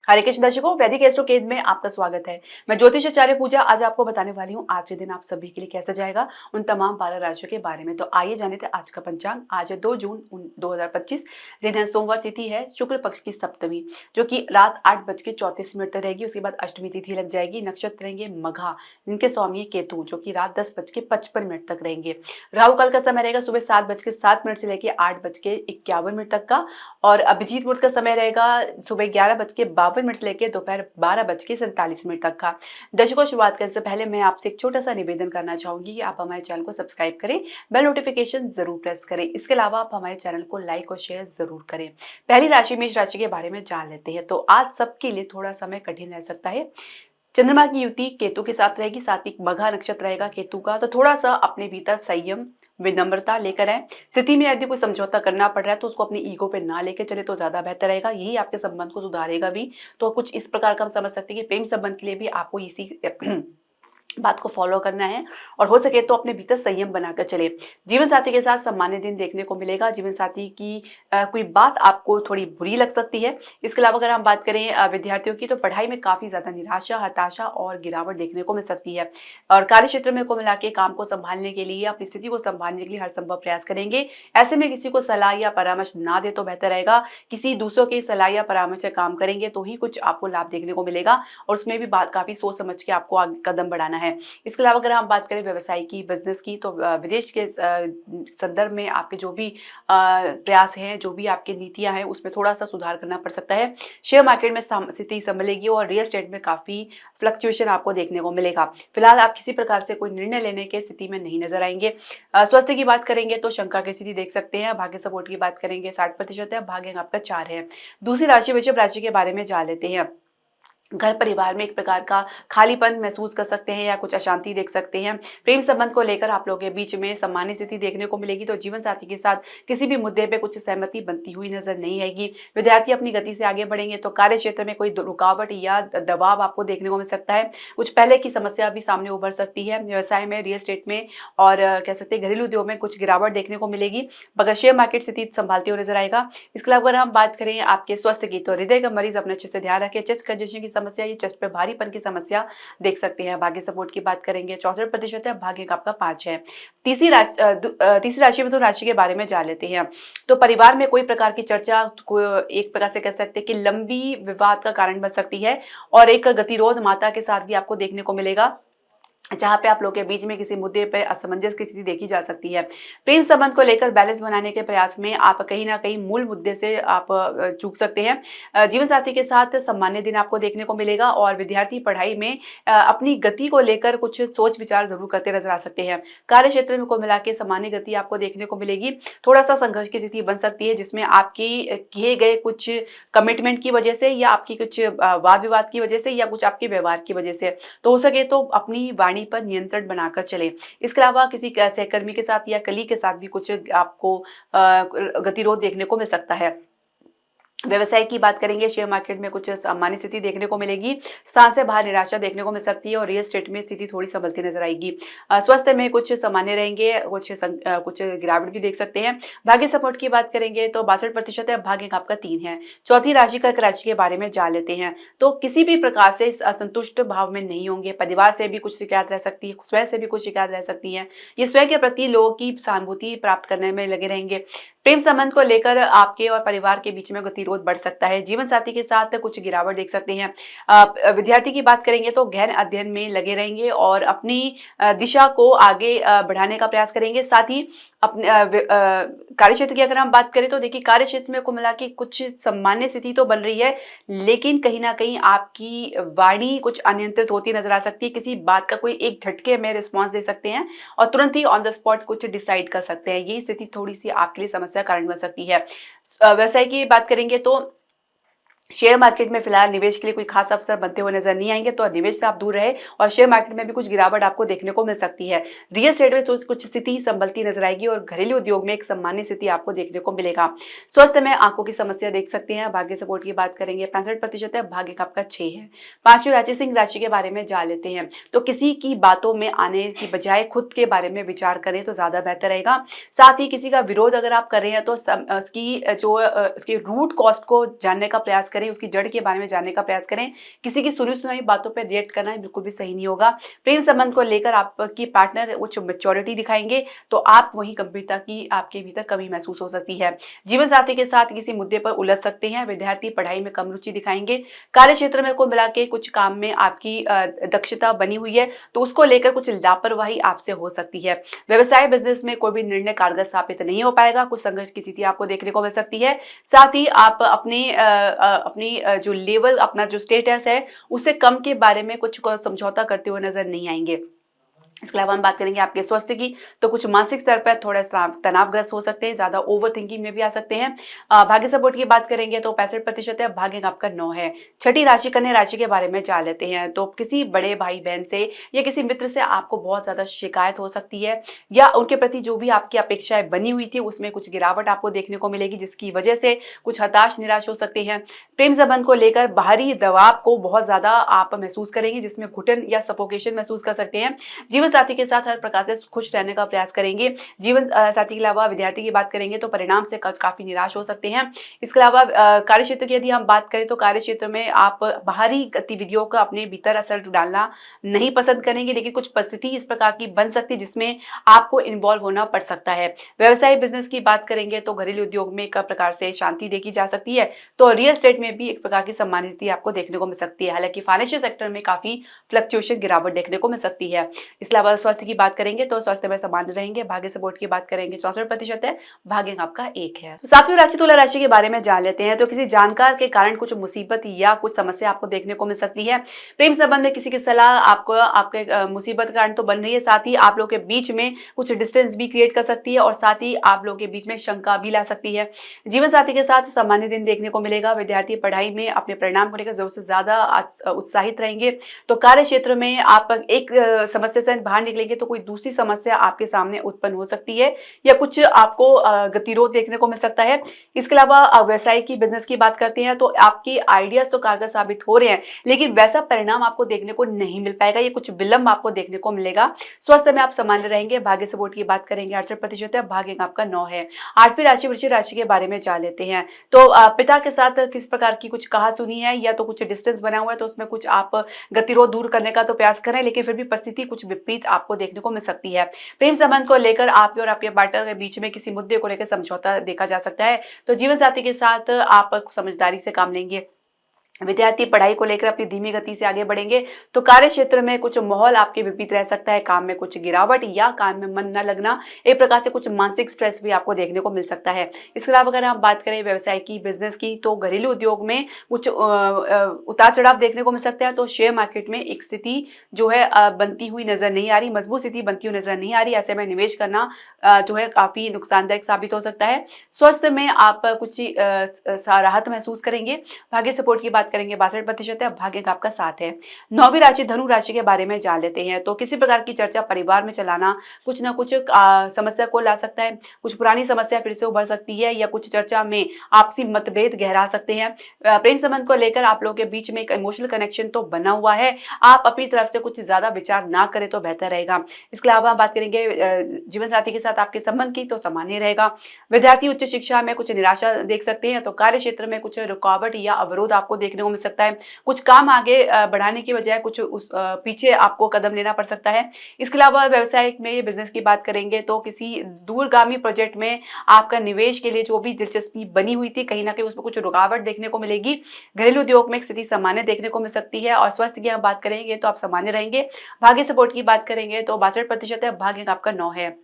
हरे कृष्ण दर्शकों, वैदिक एस्ट्रो केंद्र में आपका स्वागत है। मैं ज्योतिष आचार्य पूजा आज आपको बताने वाली हूँ आज के दिन आप सभी के लिए कैसा जाएगा, उन तमाम 12 राशियों के बारे में। तो आइए जाने थे आज का पंचांग। आज है 2 जून 2025, दिन है सोमवार, तिथि है शुक्ल पक्ष की सप्तमी, जो कि रात 8:34 तक रहेगी। उसके बाद अष्टमी तिथि लग जाएगी। नक्षत्र रहेंगे मघा, जिनके स्वामी केतु, जो कि रात 10:55 तक रहेंगे। राहु काल का समय रहेगा सुबह 7:07 से लेकर 8:51 तक का, और अभिजीत मुहूर्त का समय रहेगा सुबह 11:52 से लेकर दोपहर 12:47 तक का। दर्शकों, शुरुआत करने से पहले मैं आपसे एक छोटा सा निवेदन करना चाहूंगी कि आप हमारे चैनल को सब्सक्राइब करें, बेल नोटिफिकेशन जरूर प्रेस करें। इसके अलावा आप हमारे चैनल को लाइक और शेयर जरूर करें। पहली राशि मेष राशि के बारे में जान लेते हैं। तो आज सबके लिए थोड़ा समय कठिन रह सकता है। चंद्रमा की युति केतु के साथ रहेगी, साथ ही मघा नक्षत्र रहेगा केतु का। तो थोड़ा सा अपने भीतर संयम, विनम्रता लेकर आए। स्थिति में यदि कोई समझौता करना पड़ रहा है तो उसको अपनी ईगो पे ना लेकर चले तो ज्यादा बेहतर रहेगा। यही आपके संबंध को सुधारेगा भी। तो कुछ इस प्रकार का हम समझ सकते हैं कि प्रेम संबंध के लिए भी आपको इसी बात को फॉलो करना है, और हो सके तो अपने भीतर संयम बनाकर चले। जीवन साथी के साथ सामान्य दिन देखने को मिलेगा। जीवन साथी की कोई बात आपको थोड़ी बुरी लग सकती है। इसके अलावा अगर हम बात करें विद्यार्थियों की, तो पढ़ाई में काफी ज्यादा निराशा, हताशा और गिरावट देखने को मिल सकती है। और कार्य क्षेत्र में को मिला के काम को संभालने के लिए, अपनी स्थिति को संभालने के लिए हर संभव प्रयास करेंगे। ऐसे में किसी को सलाह या परामर्श ना दे तो बेहतर रहेगा। किसी दूसरों की सलाह या परामर्श से काम करेंगे तो ही कुछ आपको लाभ देखने को मिलेगा, और उसमें भी बात काफी सोच समझ के आपको कदम बढ़ाना है। इसके अलावा अगर हम बात करें व्यवसाय की, बिजनेस की, तो विदेश के संदर्भ में आपके जो भी प्रयास हैं, जो भी आपकी नीतियां हैं, उसमें थोड़ा सा सुधार करना पड़ सकता है। शेयर मार्केट में स्थिति संभलेगी और रियल एस्टेट में काफी फ्लक्चुएशन आपको देखने को मिलेगा। फिलहाल आप किसी प्रकार से कोई निर्णय लेने की स्थिति में नहीं नजर आएंगे। स्वास्थ्य की बात करेंगे तो शंका की स्थिति देख सकते हैं। भाग्य सपोर्ट की बात करेंगे 60% है। भाग्य आपका 4 है। दूसरी राशि वृषभ राशि के बारे में जान लेते हैं। घर परिवार में एक प्रकार का खालीपन महसूस कर सकते हैं या कुछ अशांति देख सकते हैं। प्रेम संबंध को लेकर आप लोगों के बीच में सामान्य स्थिति देखने को मिलेगी। तो जीवन साथी के साथ किसी भी मुद्दे पे कुछ सहमति बनती हुई नजर नहीं आएगी। विद्यार्थी अपनी गति से आगे बढ़ेंगे। तो कार्य क्षेत्र में कोई रुकावट या दबाव आपको देखने को मिल सकता है। कुछ पहले की समस्या भी सामने उभर सकती है। व्यवसाय में, रियल एस्टेट में और कह सकते हैं घरेलू उद्योग में कुछ गिरावट देखने को मिलेगी, मगर शेयर मार्केट स्थिति संभालते हुए नजर आएगा। इसके अलावा अगर हम बात करें आपके स्वास्थ्य की, तो हृदय का मरीज अपने अच्छे से ध्यान रखें। चेस्ट कंजेशन की समस्या, ये चेस्ट पे भारीपन की समस्या देख सकते हैं। भाग्य सपोर्ट की बात करेंगे 64% है। भाग्य का आपका 5 है। तीसरी राशि में तो राशि के बारे में जान लेते हैं। तो परिवार में कोई प्रकार की चर्चा एक प्रकार से कह सकते हैं कि लंबी विवाद का कारण बन सकती है, और एक गतिरोध माता के साथ भी आपको देखने को मिलेगा, जहां पे आप लोगों के बीच में किसी मुद्दे पर असमंजस की स्थिति देखी जा सकती है। प्रेम संबंध को लेकर बैलेंस बनाने के प्रयास में आप कहीं ना कहीं मूल मुद्दे से आप चूक सकते हैं। जीवन साथी के साथ सामान्य दिन आपको देखने को मिलेगा, और विद्यार्थी पढ़ाई में अपनी गति को लेकर कुछ सोच विचार जरूर करते नजर आ सकते हैं। कार्य क्षेत्र में को मिला के सामान्य गति आपको देखने को मिलेगी। थोड़ा सा संघर्ष की स्थिति बन सकती है, जिसमें आपकी किए गए कुछ कमिटमेंट की वजह से, या आपकी कुछ वाद विवाद की वजह से, या कुछ आपके व्यवहार की वजह से। तो हो सके तो अपनी वाणी पर नियंत्रण बनाकर चले। इसके अलावा किसी सहकर्मी के साथ या कलीग के साथ भी कुछ आपको गतिरोध देखने को मिल सकता है। व्यवसाय की बात करेंगे, शेयर मार्केट में कुछ सामान्य स्थिति देखने को मिलेगी। स्थान से बाहर निराशा देखने को मिल सकती है, और रियल एस्टेट में स्थिति थोड़ी संभलती नजर आएगी। स्वास्थ्य में कुछ सामान्य रहेंगे, कुछ गिरावट भी देख सकते हैं। भाग्य सपोर्ट की बात करेंगे तो 62% है। भाग्य का आपका 3 है। चौथी राशि कर्क राशि के बारे में जान लेते हैं। तो किसी भी प्रकार से असंतुष्ट भाव में नहीं होंगे। परिवार से भी कुछ शिकायत रह सकती है, स्वयं से भी कुछ शिकायत रह सकती है। ये स्वयं के प्रति लोगों की सहानुभूति प्राप्त करने में लगे रहेंगे। प्रेम संबंध को लेकर आपके और परिवार के बीच में गतिरोध बढ़ सकता है। जीवन साथी के साथ कुछ गिरावट देख सकते हैं। विद्यार्थी की बात करेंगे तो गहन अध्ययन में लगे रहेंगे, और अपनी दिशा को आगे बढ़ाने का प्रयास करेंगे। साथ ही अपने कार्य क्षेत्र की अगर हम बात करें तो देखिए, कार्य क्षेत्र में को मिला के कुछ सामान्य स्थिति तो बन रही है, लेकिन कहीं ना कहीं आपकी वाणी कुछ अनियंत्रित होती नजर आ सकती है। किसी बात का कोई एक झटके में रिस्पॉन्स दे सकते हैं, और तुरंत ही ऑन द स्पॉट कुछ डिसाइड कर सकते हैं। ये स्थिति थोड़ी सी आपके लिए समस्या कारण बन सकती है। व्यवसाय की बात करेंगे तो शेयर मार्केट में फिलहाल निवेश के लिए कोई खास अवसर बनते हुए नजर नहीं आएंगे, तो निवेश से आप दूर रहे, और शेयर मार्केट में भी कुछ गिरावट आपको देखने को मिल सकती है। रियल एस्टेट में तो कुछ स्थिति संभलती नजर आएगी, और घरेलू उद्योग में एक सामान्य स्थिति आपको देखने को मिलेगा। स्वास्थ्य में आंखों की समस्या देख सकते हैं। भाग्य सपोर्ट की बात करेंगे 65% है। भाग्य का आपका 6 है। पांचवी राशि सिंह राशि के बारे में जान लेते हैं। तो किसी की बातों में आने की बजाय खुद के बारे में विचार करें तो ज्यादा बेहतर रहेगा। साथ ही किसी का विरोध अगर आप कर रहे हैं तो उसकी रूट कॉस्ट को जानने का प्रयास करें, उसकी जड़ के बारे में जानने का प्रयास करें। किसी की सुनी सुनाई बातों पर रिएक्ट करना बिल्कुल भी सही नहीं होगा। प्रेम संबंध को लेकर आपकी पार्टनर उच्च मैच्योरिटी दिखाएंगे तो आप वहीं गंभीरता की आपके भीतर कमी महसूस हो सकती है। जीवन साथी के साथ किसी मुद्दे पर उलझ सकते हैं। विद्यार्थी पढ़ाई में कम रुचि दिखाएंगे। कार्य क्षेत्र में कुल मिला के कुछ काम में आपकी दक्षता बनी हुई है तो उसको लेकर कुछ लापरवाही आपसे हो सकती है। व्यवसाय बिजनेस में कोई भी निर्णय कारगर साबित नहीं हो पाएगा। कुछ संघर्ष की स्थिति आपको देखने को मिल सकती है। साथ ही आप अपनी जो लेवल, अपना जो स्टेटस है उससे कम के बारे में कुछ समझौता करते हुए नजर नहीं आएंगे। इसके अलावा हम बात करेंगे आपके स्वास्थ्य की, तो कुछ मानसिक स्तर पर थोड़ा तनावग्रस्त हो सकते हैं, ज्यादा ओवर थिंकिंग में भी आ सकते हैं। भाग्य सपोर्ट की बात करेंगे तो 65% है, भाग्य आपका 9 है। छठी राशि कन्या राशि के बारे में जान लेते हैं। तो किसी बड़े भाई बहन से या किसी मित्र से आपको बहुत ज्यादा शिकायत हो सकती है या उनके प्रति जो भी आपकी अपेक्षाएं बनी हुई थी उसमें कुछ गिरावट आपको देखने को मिलेगी, जिसकी वजह से कुछ हताश निराश हो सकते हैं। प्रेम संबंध को लेकर बाहरी दबाव को बहुत ज्यादा आप महसूस करेंगे, जिसमें घुटन या सफोकेशन महसूस कर सकते हैं। जीवन साथी के साथ हर प्रकार से खुश रहने का प्रयास करेंगे। जीवन साथी के अलावा विद्यार्थी की बात करेंगे तो परिणाम से काफी निराश हो सकते हैं। इसके अलावा कार्य क्षेत्र की यदि हम बात करें तो कार्य क्षेत्र में आप बाहरी गतिविधियों का अपने भीतर असर डालना नहीं पसंद करेंगे, लेकिन कुछ परिस्थिति इस प्रकार की बन सकती है जिसमें आपको इन्वॉल्व होना पड़ सकता है। व्यवसाय बिजनेस की बात करेंगे तो घरेलू उद्योग में एक प्रकार से शांति देखी जा सकती है, तो रियल एस्टेट में भी एक प्रकार की सम्मानित स्थिति आपको देखने को मिल सकती है। हालांकि फाइनेंशियल सेक्टर में काफी फ्लक्चुएशन, गिरावट देखने को मिल सकती है। इसके अलावा स्वास्थ्य की बात करेंगे तो स्वास्थ्य में सामान्य रहेंगे। भाग्य सपोर्ट की बात करेंगे 64% है, भाग्य आपका 1 है। तो सातवीं राशि तुला राशि के बारे में जान लेते हैं। तो किसी जानकार के कारण कुछ मुसीबत या कुछ समस्या आपको देखने को मिल सकती है। प्रेम संबंध में किसी की सलाह आपको आपके मुसीबत के कारण तो बन रही है, साथ ही आप लोगों के बीच में कुछ डिस्टेंस भी क्रिएट कर सकती है और साथ ही आप लोगों के बीच में शंका भी ला सकती है। जीवन साथी के साथ सामान्य दिन देखने को मिलेगा। विद्यार्थी पढ़ाई में अपने परिणाम को लेकर जरूर से ज्यादा उत्साहित रहेंगे। तो कार्य क्षेत्र में आप एक समस्या से बाहर निकलेंगे तो कोई दूसरी समस्या आपके सामने उत्पन्न हो सकती है या कुछ आपको गतिरोध देखने को मिल सकता है। इसके अलावा व्यवसाय की, बिजनेस की बात करते हैं तो आपकी आइडियाज तो कारगर साबित हो रहे हैं, लेकिन वैसा परिणाम आपको देखने को नहीं मिल पाएगा, ये कुछ विलंब आपको देखने को मिलेगा। स्वास्थ्य में आप सामान्य रहेंगे। भाग्य सपोर्ट की बात करेंगे 68% है, भाग्य आपका 9 है। आठवीं राशि वृश्चिक राशि के बारे में जान लेते हैं। तो पिता के साथ किस प्रकार की कुछ कहा सुनी है या तो कुछ डिस्टेंस बना हुआ है, तो उसमें कुछ आप गतिरोध दूर करने का तो प्रयास करें, लेकिन फिर भी परिस्थिति कुछ विपरीत आपको देखने को मिल सकती है। प्रेम संबंध को लेकर आपके और आपके पार्टनर के बीच में किसी मुद्दे को लेकर समझौता देखा जा सकता है। तो जीवन साथी के साथ आप समझदारी से काम लेंगे। विद्यार्थी पढ़ाई को लेकर अपनी धीमी गति से आगे बढ़ेंगे। तो कार्य क्षेत्र में कुछ माहौल आपके विपरीत रह सकता है। काम में कुछ गिरावट या काम में मन न लगना, एक प्रकार से कुछ मानसिक स्ट्रेस भी आपको देखने को मिल सकता है। इसके अलावा अगर हम बात करें व्यवसाय की, बिजनेस की, तो घरेलू उद्योग में कुछ उतार चढ़ाव देखने को मिल सकता है। तो शेयर मार्केट में एक स्थिति जो है बनती हुई नजर नहीं आ रही, मजबूत स्थिति बनती हुई नजर नहीं आ रही। ऐसे में निवेश करना जो है काफी नुकसानदायक साबित हो सकता है। स्वास्थ्य में आप कुछ राहत महसूस करेंगे। भाग्य सपोर्ट की बात करेंगे 62% है, भाग्य का आपका 7 है। 9वीं राशि धनु राशि के बारे में जान लेते हैं। तो किसी प्रकार की चर्चा परिवार में चलाना कुछ ना कुछ समस्या को ला सकता है। कुछ पुरानी समस्या फिर से उभर सकती है या कुछ चर्चा में आपसी मतभेद गहरा सकते हैं। प्रेम संबंध को लेकर आप लोगों के बीच में एक इमोशनल कनेक्शन तो बना हुआ है, आप अपनी तरफ से कुछ ज्यादा विचार ना करें तो बेहतर रहेगा। इसके अलावा बात करेंगे जीवन साथी के साथ आपके संबंध की, तो सामान्य रहेगा। विद्यार्थी उच्च शिक्षा में कुछ निराशा देख सकते हैं। तो कार्य क्षेत्र में कुछ रुकावट या अवरोध आपको देखने को मिल सकता है। कुछ काम आगे बढ़ाने की बजाय कुछ पीछे आपको कदम लेना पड़ सकता है। इसके अलावा व्यवसायिक में, बिजनेस की बात करेंगे तो किसी दूरगामी प्रोजेक्ट में आपका निवेश के लिए जो भी दिलचस्पी बनी हुई थी, कहीं ना कहीं उसमें कुछ रुकावट देखने को मिलेगी। घरेलू उद्योग में एक स्थिति सामान्य देखने को मिल सकती है और स्वास्थ्य की हम बात करेंगे तो आप सामान्य रहेंगे। भाग्य सपोर्ट की बात करेंगे तो 62% है, भाग्य आपका 9 है।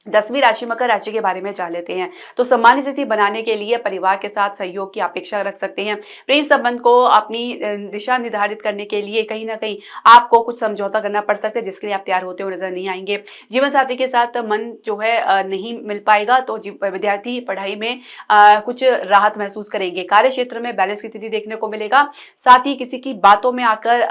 10वीं राशि मकर राशि के बारे में जान लेते हैं। तो सामान्य स्थिति बनाने के लिए परिवार के साथ सहयोग की अपेक्षा रख सकते हैं। प्रेम संबंध को अपनी दिशा निर्धारित करने के लिए कहीं ना कहीं आपको कुछ समझौता करना पड़ सकता है, जिसके लिए आप तैयार होते हुए नजर नहीं आएंगे। जीवन साथी के साथ मन जो है नहीं मिल पाएगा। तो विद्यार्थी पढ़ाई में कुछ राहत महसूस करेंगे। कार्य क्षेत्र में बैलेंस की स्थिति देखने को मिलेगा। साथ ही किसी की बातों में आकर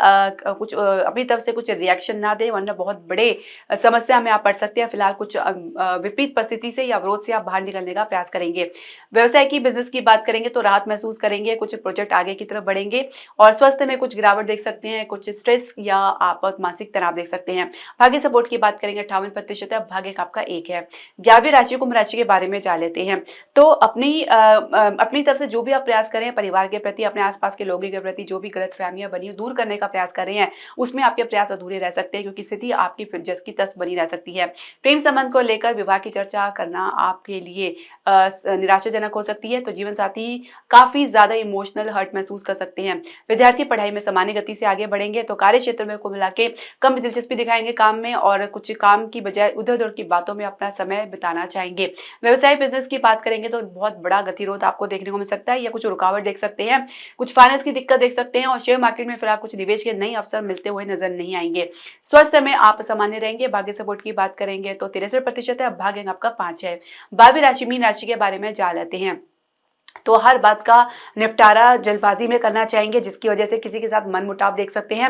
कुछ अपनी तरफ से कुछ रिएक्शन ना दे, वरना बहुत बड़े समस्या में आप पड़ सकते हैं। फिलहाल कुछ विपरीत परिस्थिति से या अवरोध से आप बाहर निकलने का प्रयास करेंगे। व्यवसाय की बिजनेस की बात करेंगे तो राहत महसूस करेंगे, कुछ प्रोजेक्ट आगे की तरफ बढ़ेंगे और स्वास्थ्य में कुछ गिरावट देख सकते हैं, कुछ स्ट्रेस या आप मानसिक तनाव देख सकते हैं। भाग्य सपोर्ट की बात करेंगे 58% है, भाग्य आपका 1 है। 11वीं राशि कुंभ राशि के बारे में जान लेते हैं। तो अपनी तरफ से जो भी आप प्रयास कर रहे हैं परिवार के प्रति, अपने आसपास के लोगों के प्रति जो भी गलतफहमियां बनी हो दूर करने का प्रयास कर रहे हैं, उसमें आपके प्रयास अधूरे रह सकते हैं क्योंकि स्थिति आपकी फिर जस की तस बनी रह सकती है। प्रेम संबंध को लेकर विवाह की चर्चा करना आपके लिए निराशाजनक हो सकती है। तो जीवन साथी काफी ज्यादा इमोशनल हर्ट महसूस कर सकते हैं। विद्यार्थी पढ़ाई में सामान्य गति से आगे बढ़ेंगे तो कार्य क्षेत्र में कुल मिला के कम दिलचस्पी दिखाएंगे काम में और कुछ काम की बजाय उधर उधर की बातों में अपना समय बिताना चाहेंगे। व्यवसाय बिजनेस की बात करेंगे तो बहुत बड़ा गतिरोध आपको देखने को मिल सकता है या कुछ रुकावट देख सकते हैं, कुछ फाइनेंस की दिक्कत देख सकते हैं और शेयर मार्केट में फिलहाल कुछ निवेश के नए अवसर मिलते हुए नजर नहीं आएंगे। स्वास्थ्य में आप सामान्य रहेंगे। भाग्य सपोर्ट की बात करेंगे तो 63% है, भाग्य आपका 5 है। 12वीं राशि मीन राशि के बारे में जान लेते हैं। तो हर बात का निपटारा जल्दबाजी में करना चाहेंगे जिसकी वजह से किसी के साथ मनमुटाव देख सकते हैं।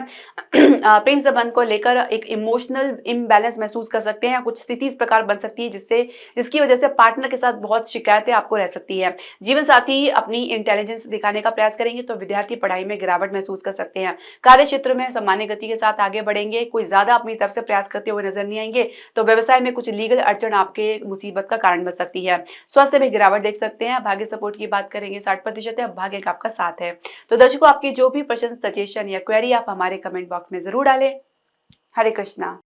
प्रेम संबंध को लेकर एक इमोशनल इम्बैलेंस महसूस कर सकते हैं, कुछ स्थिति इस प्रकार बन सकती है जिसकी वजह से पार्टनर के साथ बहुत शिकायतें आपको रह सकती है। जीवन साथी अपनी इंटेलिजेंस दिखाने का प्रयास करेंगे तो विद्यार्थी पढ़ाई में गिरावट महसूस कर सकते हैं। कार्य क्षेत्र में सामान्य गति के साथ आगे बढ़ेंगे, कोई ज्यादा अपनी तरफ से प्रयास करते हुए नजर नहीं आएंगे। तो व्यवसाय में कुछ लीगल अड़चन आपके मुसीबत का कारण बन सकती है। स्वास्थ्य में गिरावट देख सकते हैं। भाग्य सपोर्ट की बात करेंगे 60% है, भाग्य आपका 7 है। तो दर्शकों आपकी जो भी प्रश्न, सजेशन या क्वेरी आप हमारे कमेंट बॉक्स में जरूर डालें। हरे कृष्णा।